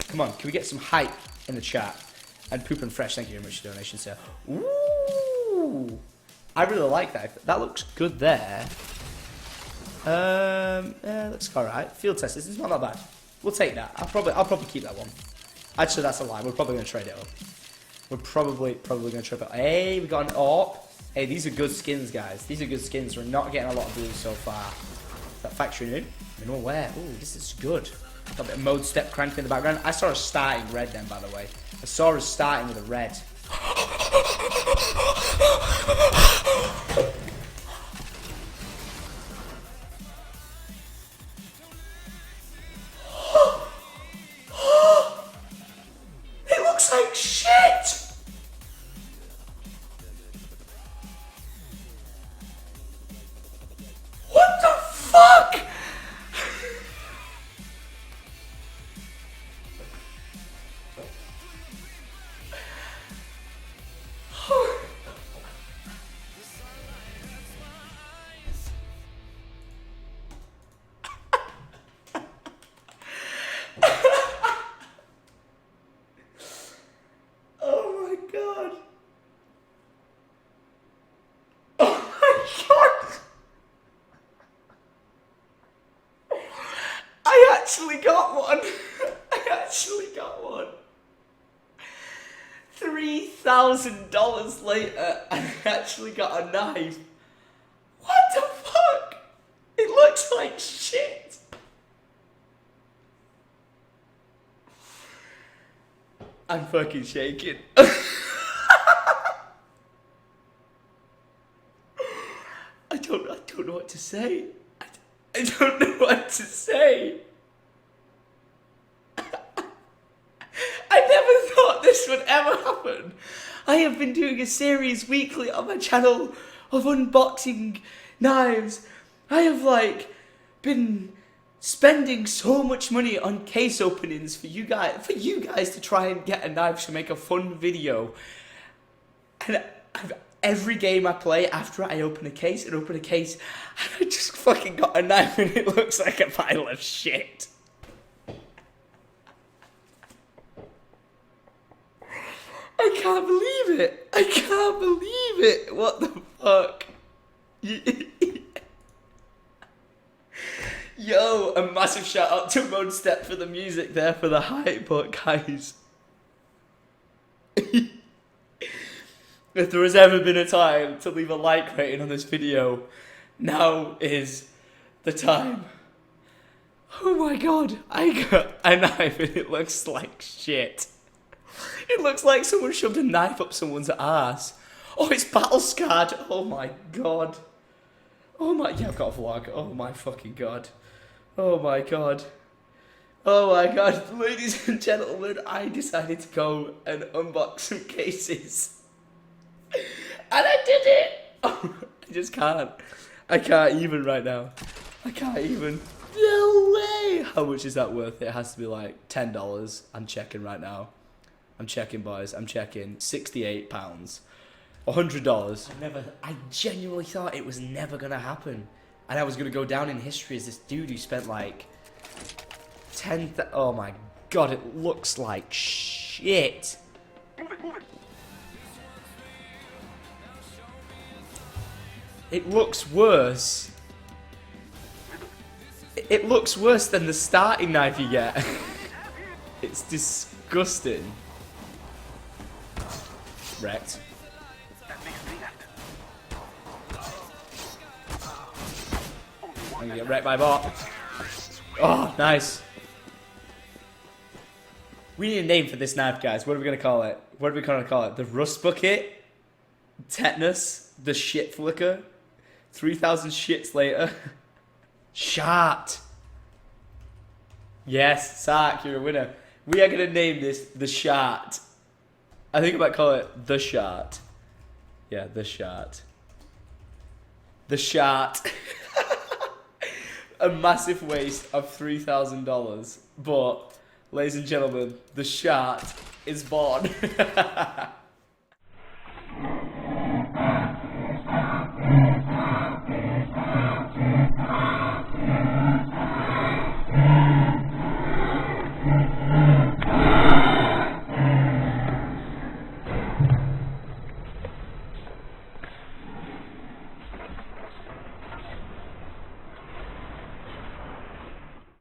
Come on, can we get some hype in the chat? And Poop and Fresh, thank you very much for the donation, sir. Ooh, I really like that. That looks good there. Yeah, looks alright. Field test, it's not that bad. We'll take that. I'll probably keep that one. Actually, that's a lie. We're probably gonna trade it up. We're probably gonna trade it up. Hey, we got an AWP. Hey, these are good skins, guys. These are good skins. We're not getting a lot of blue so far. That factory new. Minimal wear. Ooh, this is good. Got a bit of mode step crank in the background. I saw us starting red then, by the way. I saw us starting with a red. It looks like shit! What the fuck? Oh my god. Oh my god. I actually got one. I actually got one. $3,000 later, I actually got a knife. What the fuck? It looks like shit. I'm fucking shaking. I don't know what to say. I don't know what to say. I never thought this would ever happen. I have been doing a series weekly on my channel of unboxing knives. I have been spending so much money on case openings for you guys to try and get a knife to make a fun video. And every game I play, after I open a case, and I just fucking got a knife and it looks like a pile of shit. I can't believe it. I can't believe it. What the fuck? Yo, a massive shout out to Mode Step for the music there for the hype, but guys. If there has ever been a time to leave a like rating on this video, now is the time. Oh my god, I got a knife and it looks like shit. It looks like someone shoved a knife up someone's ass. Oh, it's battle scarred. Oh my god. Oh my, yeah, I've got a vlog. Oh my fucking god. Oh my god. Oh my god. Ladies and gentlemen, I decided to go and unbox some cases. And I did it! Oh, I just can't. I can't even right now. I can't even. No way! How much is that worth? It has to be like $10. I'm checking right now. I'm checking, boys. I'm checking. £68. $100. I genuinely thought it was never gonna happen. And I was gonna go down in history as this dude who spent like oh my god, it looks like shit. Move it. It looks worse. It looks worse than the starting knife you get. It's disgusting. Wrecked. I'm gonna get wrecked by bot. Oh, nice. We need a name for this knife, guys. What are we gonna call it? What are we gonna call it? The Rust Bucket? Tetanus? The Shit Flicker? 3,000 shits later? Shart. Yes, Sark, you're a winner. We are gonna name this the Shart. I think I might call it the Shart. Yeah, the Shart. The Shart. A massive waste of $3,000. But, ladies and gentlemen, the Shart is born.